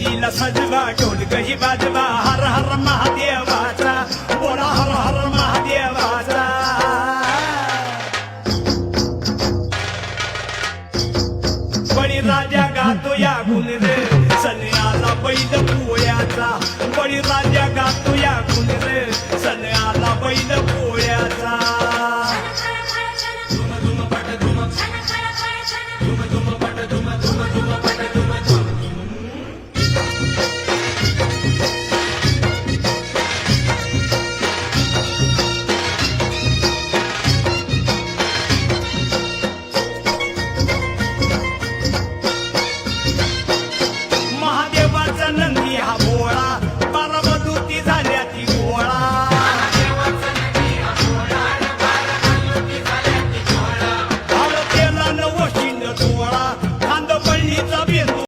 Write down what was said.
गणपतीला सजवा ढोल गही वाजवा हर हर महादेवाचा बोला हर हर महादेवाचा बळीराजा गातो या गुण रे सन्याला बैल पोयाचा बळीराजा